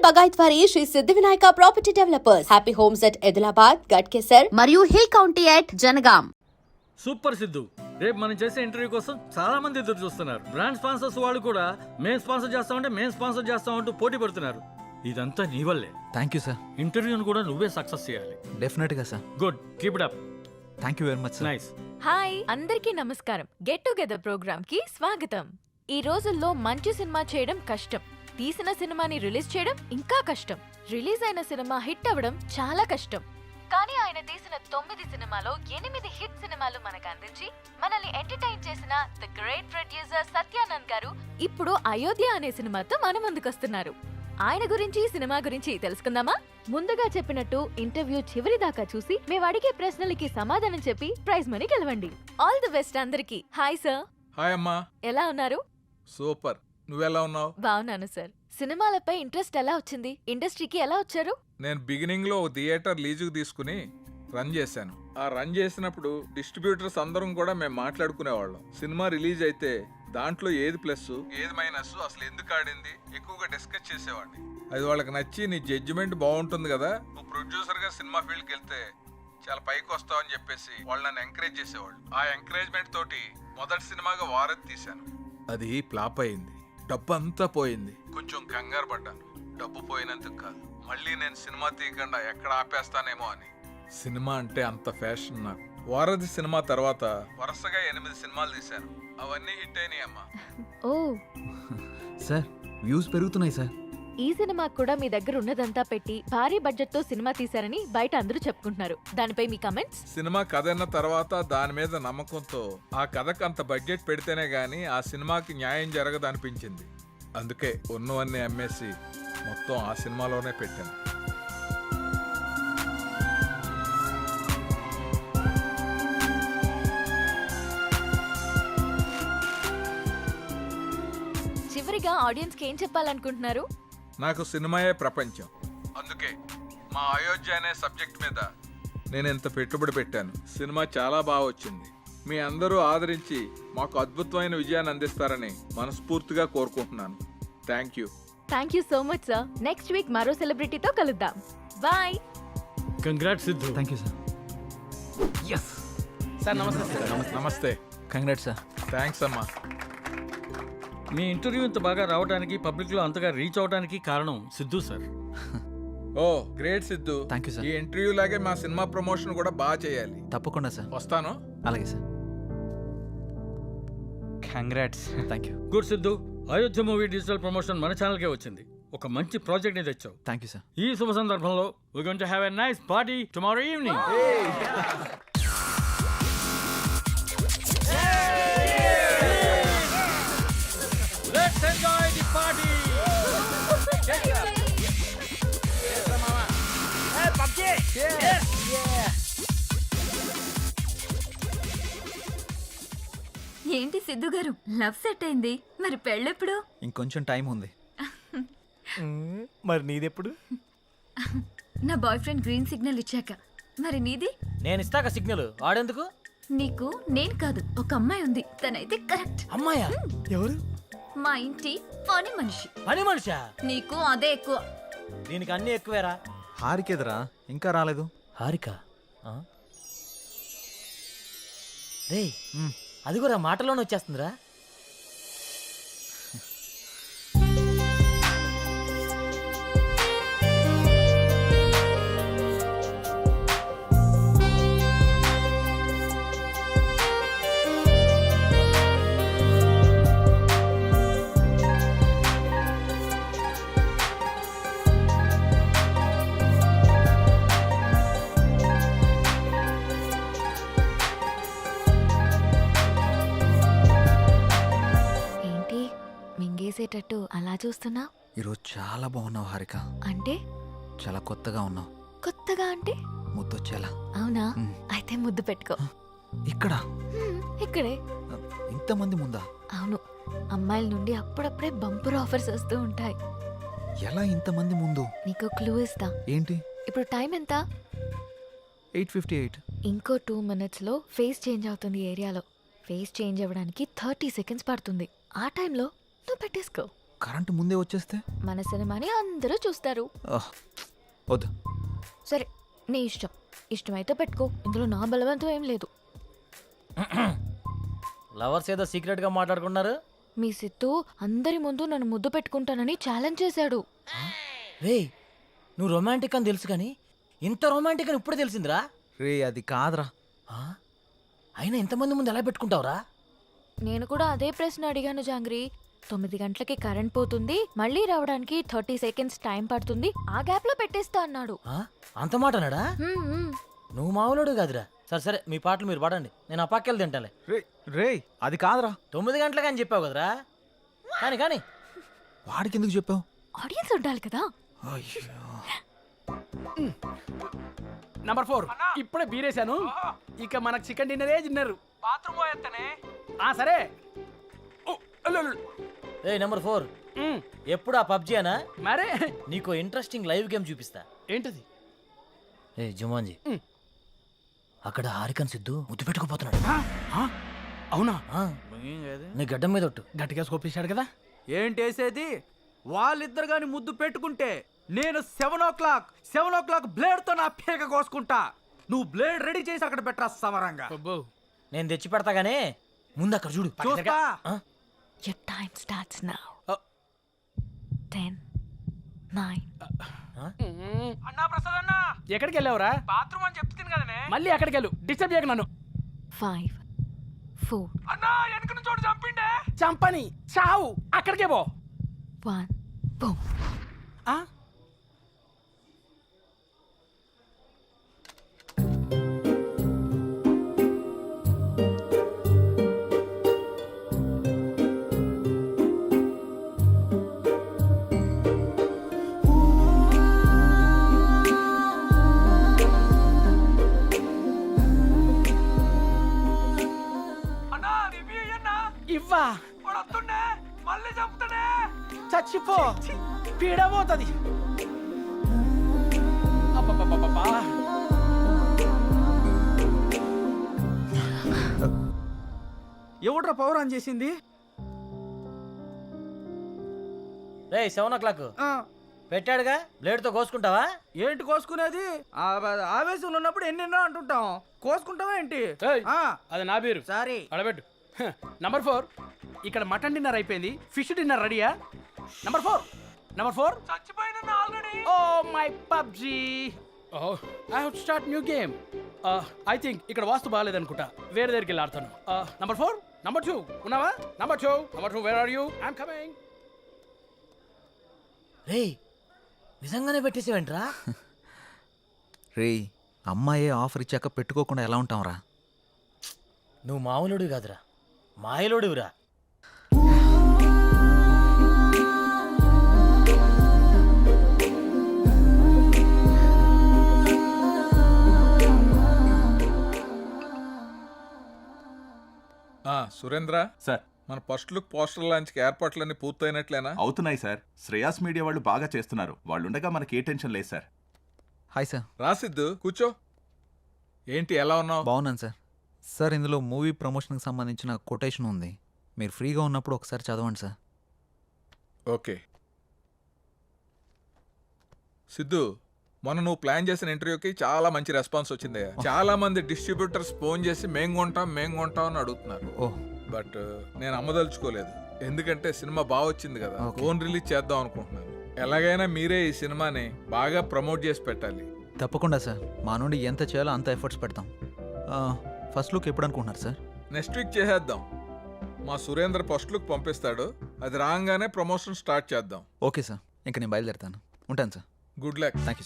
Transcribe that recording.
బగాయత్ వారి Shri Siddhi Vinayaka property developers. Happy homes at Edulabad, Ghatkesar మరియు hill county at Jangaon. Super Siddhu, రేపు మనం చేసే ఇంటర్వ్యూ కోసం చాలా మంది ఎదురు చూస్తున్నారు. బ్రాండ్ స్పాన్సర్స్ వాళ్ళు కూడా మేం స్పాన్సర్ చేస్తామంటూ పోటీ పడుతున్నారు. ఇదంతా నీ వల్లే. Thank you sir. ఇంటర్వ్యూను కూడా నువ్వే సక్సెస్ చేయాలి. డెఫినెట్గా sir. Good, keep it up. Thank you very much sir. Nice. Hi అందరికీ నమస్కారం. గెట్ టుగెదర్ ప్రోగ్రామ్ కి స్వాగతం. ఈ రోజుల్లో మంచి సినిమా చేయడం కష్టం, తీసిన సినిమాని రిలీజ్ చేయడం ఇంకా కష్టం, రిలీజ్ అయిన సినిమా హిట్ అవ్వడం చాలా కష్టం. కానీ ఆయన తీసిన 9 సినిమాలో 8 హిట్ సినిమాలు మనకు అందించి మనల్ని ఎంటర్టైన్ చేసిన ది గ్రేట్ ప్రొడ్యూసర్ సత్యానంద్ గారు ఇప్పుడు అయోధ్య అనే సినిమాతో మన ముందుకొస్తున్నారు. ఆయన గురించి, సినిమా గురించి తెలుసుకుందామా? ముందుగా చెప్పినట్టు ఇంటర్వ్యూ చివరి దాకా చూసి మేము అడిగే ప్రశ్నలకి సమాధానం చెప్పి ప్రైజ్ మనీ గెలవండి. ఆల్ ది బెస్ట్ అందరికి. Hi sir. హాయ్ అమ్మా. ఎలా ఉన్నారు? సూపర్. నువ్వెలా ఉన్నావు? బాగున్నాను సార్. సినిమాలపై ఇంట్రెస్ట్ ఎలా వచ్చింది? ఇండస్ట్రీకి ఎలా వచ్చారు? నేను బిగినింగ్ లో థియేటర్ లీజుకు తీసుకుని రన్ చేశాను. ఆ రన్ చేసినప్పుడు డిస్ట్రిబ్యూటర్స్ అందరం కూడా మేము మాట్లాడుకునేవాళ్ళం. సినిమా రిలీజ్ అయితే దాంట్లో ఏది ప్లస్ ఏది మైనస్, అసలు ఎందుకు ఆడింది ఎక్కువగా డిస్కస్ చేసేవాడిని. అది వాళ్ళకి నచ్చి నీ జడ్జిమెంట్ బాగుంటుంది కదా, నువ్వు ప్రొడ్యూసర్ గా సినిమా ఫీల్డ్కి వెళ్తే చాలా పైకి వస్తావు అని చెప్పేసి వాళ్ళు నన్ను ఎంకరేజ్ చేసేవాళ్ళు. ఆ ఎంకరేజ్మెంట్ తోటి మొదటి సినిమాగా వారధి తీశాను. అది ఫ్లాప్ అయింది, డబ్బు అంతా పోయింది. కొంచెం కంగారు పడ్డాను. డబ్బు పోయినందుకు కాదు, మళ్ళీ నేను సినిమా తీయకుండా ఎక్కడ ఆపేస్తానేమో అని. సినిమా అంటే అంత ఫ్యాషన్ నాకు. వారధి సినిమా తర్వాత వరుసగా 8 సినిమాలు తీశాను. అవన్నీ హిట్ అయినాయి అమ్మా. ఓ సార్, వ్యూస్ పెరుగుతున్నాయి సార్. ఈ సినిమా కూడా మీ దగ్గర ఉన్నదంతా పెట్టి భారీ బడ్జెట్ తో సినిమా తీశారని బయట అందరూ చెప్పుకుంటున్నారు. దానిపై మీ కమెంట్స్? సినిమా కథ అన్న తర్వాత దాని మీద నమ్మకంతో ఆ కథకు అంత బడ్జెట్ పెడితేనే గానీ ఆ సినిమాకి న్యాయం జరగదు అనిపించింది. అందుకే ఉన్నవన్నీ అమ్మేసి మొత్తం ఆ సినిమాలోనే పెట్టాను. చివరిగా ఆడియన్స్ కి ఏం చెప్పాలనుకుంటున్నారు? నాకు సినిమాయే ప్రపంచం. అందుకే మా అయోధ్య అనే సబ్జెక్ట్ మీద నేను ఇంత పెట్టుబడి పెట్టాను. సినిమా చాలా బాగా వచ్చింది. మీ అందరూ ఆదరించి మాకు అద్భుతమైన విజయాన్ని అందిస్తారని మనస్ఫూర్తిగా కోరుకుంటున్నాను. Thank you. Thank you so much sir. Next week మరో సెలబ్రిటీతో కలుద్దాం. Bye. Congrats Siddhu. Thank you sir. Yes sir. నమస్తే సార్. నమస్తే. Congrats sir. థ్యాంక్స్ అమ్మా. మీ ఇంటర్వ్యూ ఇంత బాగా రావడానికి, పబ్లిక్ లో అంతగా రీచ్ అవడానికి కారణం Siddhu sir. Oh great Siddhu. Thank you sir. ఈ ఇంటర్వ్యూ లాగే మా సినిమా ప్రమోషన్ కూడా బాగా చేయాలి. తప్పకుండా సార్. వస్తాను. అలాగే sir. Congrats. Thank you. Good Siddhu, Ayodhya movie digital promotion మన ఛానల్కే వచ్చింది. ఒక మంచి ప్రాజెక్ట్ ని తెచ్చావు. Thank you sir. ఈ శుభ సందర్భంలో we're going to have a nice party tomorrow evening. Let's enjoy the party. ఏంటి సిద్ధు గారు, లవ్ సెట్ అయింది, మరి పెళ్ళెప్పుడు? ఇంకొంచెం టైం ఉంది. మరి నీదెప్పుడు? నా బాయ్ ఫ్రెండ్ గ్రీన్ సిగ్నల్ ఇచ్చాక. మరి నీది? నేను ఇస్తాక సిగ్నల్ వాడేందుకు? నీకు నేను కాదు, ఒక అమ్మాయి ఉంది, తనైతే కరెక్ట్. అమ్మాయా? ఎవరు? మా ఇంటి పని మనిషి. పని మనిషా? నీకు అదే ఎక్కువ. దీనికి అన్ని ఎక్కువేరా. హారికేదరా ఇంకా రాలేదు? హారిక రే, అది కూడా మాటలోనే వచ్చేస్తుందిరా. మింగేసేటట్టు అలా చూస్తున్నా? ఈరోజు చాలా బాగున్నావు హారిక. అంటే? చాలా కొత్తగా ఉన్నావు. కొత్తగా అంటే? ముద్దొచ్చేలా. అవునా? అయితే ముద్దు పెట్టుకో. ఇక్కడ? ఇక్కడే. ఇంతమంది ముందా? అవును, అమ్మాయిల నుండి అప్పుడప్పుడే బంపర్ ఆఫర్స్ వస్తూ ఉంటాయి. ఎలా ఇంతమంది ముందు? నీకు క్లూ ఇస్తా. ఏంటి? ఇప్పుడు టైం ఎంత? 8:58. ఇంకో 2 minutes లో ఫేస్ చేంజ్ అవుతుంది ఏరియాలో. ఫేస్ చేంజ్ అవ్వడానికి 30 seconds పడుతుంది. ఆ టైంలో నువ్వు పెట్టేసుకో. కరెంటు ముందే వచ్చేస్తే మన సినిమాని అందరూ చూస్తారు. ఆహ్, వద్దు. సరే నీ ఇష్టం. ఇష్టమైతే పెట్టుకో, ఇందులో నా బలవంతం ఏం లేదు. లవర్స్ ఏదో సీక్రెట్ గా మాట్లాడుకున్నారు. మీ సిత్తు అందరి ముందు నన్ను ముద్దు పెట్టుకుంటానని ఛాలెంజ్ చేశాడు. రే నువ్వు రొమాంటిక్ అని తెలుసు కానీ ఇంత రొమాంటిక్ అని ఇప్పుడు తెలిసిందిరా. రే అది కాదురా. ఆ? అయినా ఇంతమంది ముందు ఎలా పెట్టుకుంటావురా? నేను కూడా అదే ప్రశ్న అడిగాను జాంగ్రీ. 9 గంటలకి కరెంట్ పోతుంది, మళ్ళీ రావడానికి 30 సెకండ్స్ టైం పడుతుంది, ఆ గ్యాప్ లో పెట్టేస్తా అన్నాడు. ఆ? అంత మాట అన్నాడా? నువ్వు మామూలుడు కాదురా. సరే సరే మీ పాటలు మీరు పాడండి, నేను ఆ పక్కెళ్ళి తింటాలే. రే రే అది కాదురా. 9 గంటలకు అని చెప్పావు కదరా. కానీ కానీ వాడికి ఎందుకు చెప్పావు? ఆడియన్స్ ఉండాలి కదా. నంబర్ 4 ఇప్పుడే బీరేశాను. ఇక మనకు చికెన్ డిన్నరే తిన్నారు. బాత్రూమ్ పోయేస్తానే. సరే. ఓ, అల్లు, అల్లు. ఏ నెంబర్ 4 ఉమ్, ఎప్పుడు ఆ పబ్జీ అనా? మరే నీకు ఇంట్రెస్టింగ్ లైవ్ గేమ్ చూపిస్తా. ఏంటది? ఏ జుమాన్జీ, ఉమ్. అక్కడ హారికన్ సిద్ధు ముద్దు పెట్టుకుపోతున్నాడు. అవునా? ఆ, నీ గడ్డం మీద ఒట్టు. గట్టిగా స్కోపేశాడు కదా. ఏంటేసేది? వాళ్ళిద్దరు గాని ముద్దు పెట్టుకుంటే నేను 7 o'clock బ్లేడ్ తో నా పేక కోసుకుంటా. నువ్వు బ్లేడ్ రెడీ చేసి అక్కడ పెట్టరా సమరంగా. అబ్బో. నేను తెచ్చి పెడతా గానీ ముందు అక్కడ చూడు. చూస్తా. ఆ? Your time starts now. Uh. 10, 9. అన్నా ప్రసాద్ అన్నా, ఎక్కడికి వెళ్ళావురా? బాత్రూమ్ అని చెప్తుంది కదనే. మళ్ళీ ఎక్కడికి వెళ్ళు, డిస్టర్బ్ చేయకు నన్ను. 5, 4, అన్నా వెనక నుంచి చోటు చంపిండే. చంపని చావు, అక్కడికే పో. 1, boom. ఆ? అన్నా రివ్యూ అయ్యన్నా. ఇవ్వా వాడు వస్తుండే మళ్ళీ చంపుతాడే. చచ్చిపో, పీడబోతుంది. అబ్బబ్బబ్బబ్బా. ఎవడ్రా పవర్ ఆన్ చేసింది? రే 7 o'clock పెట్టాడుగా, బ్లేడ్ తో కోసుకుంటావా? ఏంటి కోసుకునేది? ఆవేశంలో ఉన్నప్పుడు ఎన్నెన్నో అంటుంటాం. కోసుకుంటావా ఏంటి? ఏయ్, ఆ, అది నా పేరు. సారీ. అడబెట్టు. నంబర్ 4 ఇక్కడ మటన్ డిన్నర్ అయిపోయింది, ఫిష్ డిన్నర్ రెడీయా? నంబర్ 4 చచ్చిపోయిన already. Oh my PUBG. Oh I have to start new game. I think ఇక్కడ వాస్తు బాగాలేదనుకుంటా, వేరే దగ్గరికి వెళ్ళి ఆడతాను. నంబర్ 4 నంబర్ 2 ఉన్నావా? Number 2 where are you? I'm coming. రే నిజంగానే పెట్టేసేవేంట్రా? రే అమ్మాయే ఆఫర్ ఇచ్చాక పెట్టుకోకుండా ఎలా ఉంటాంరా? నువ్వు మామూలుడు కాదురా, మాయలోడురా. సురేంద్ర సార్ మన ఫస్ట్ లుక్ పోస్టర్ లాంచ్కి ఏర్పాట్లన్నీ పూర్తయినట్లేనా? అవుతున్నాయి సార్. శ్రేయాస్ మీడియా వాళ్ళు బాగా చేస్తున్నారు. వాళ్ళుండగా మనకి ఏ టెన్షన్ లేదు సార్. Hi sir. రాసిద్దు కూర్చో. ఏంటి ఎలా ఉన్నావు? బాగున్నాను సార్. సార్ ఇందులో మూవీ ప్రమోషన్కి సంబంధించిన కొటేషన్ ఉంది, మీరు ఫ్రీగా ఉన్నప్పుడు ఒకసారి చదవండి సార్. ఓకే. సిద్ధు, మొన్న నువ్వు ప్లాన్ చేసిన ఇంటర్వ్యూకి చాలా మంచి రెస్పాన్స్ వచ్చింది. చాలా మంది డిస్ట్రిబ్యూటర్స్ ఫోన్ చేసి మేం కొంటాం అని అడుగుతున్నారు. ఓహ్, బట్ నేను అమ్మదలుచుకోలేదు, ఎందుకంటే సినిమా బాగా వచ్చింది కదా. Okay. ఓన్ రిలీజ్ చేద్దాం అనుకుంటున్నాను. ఎలాగైనా మీరే ఈ సినిమాని బాగా ప్రమోట్ చేసి పెట్టాలి. తప్పకుండా సార్. మా నుండి ఎంత చేయాలో అంత ఎఫర్ట్స్ పెడతాం. ఫస్ట్ లుక్ ఎప్పుడు అనుకుంటున్నారు సార్? నెక్స్ట్ వీక్ చేసేద్దాం. మా సురేంద్ర ఫస్ట్ లుక్ పంపిస్తాడు, అది రాగానే ప్రమోషన్ స్టార్ట్ చేద్దాం. ఓకే సార్, ఇంకా నేను బయలుదేరుతాను. ఉంటాను sir. Good luck. Thank you sir.